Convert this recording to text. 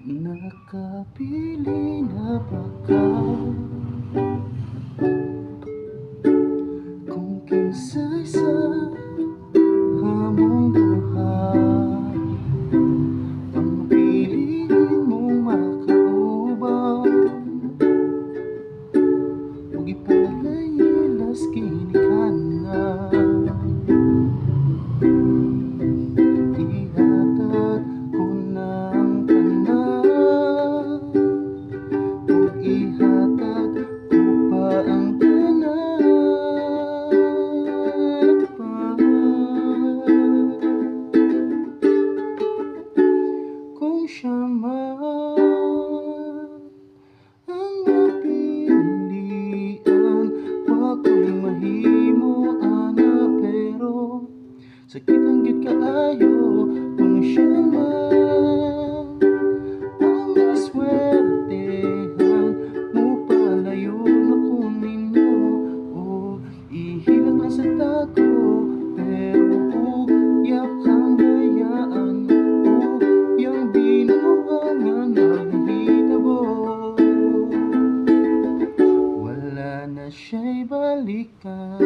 Nakapili na ba ka kung kinsay sa hamong buhay? Ang piliin mong makaubang huwag ipalailas kinikanan. Ihatag ko ng tanan, huwag ihatag ko pa ang tanan pa. Kung siya man ang mapilian, wa ko'y mahimo ana, pero sakit lang gyud kaayo. Kung siya man ang maswertehan, mupalayo na ko ninyo o ihilak lang sa dako, pero uyak kang bayaan o yang binuhangan naghihitabo. Wala na siya'y balikan.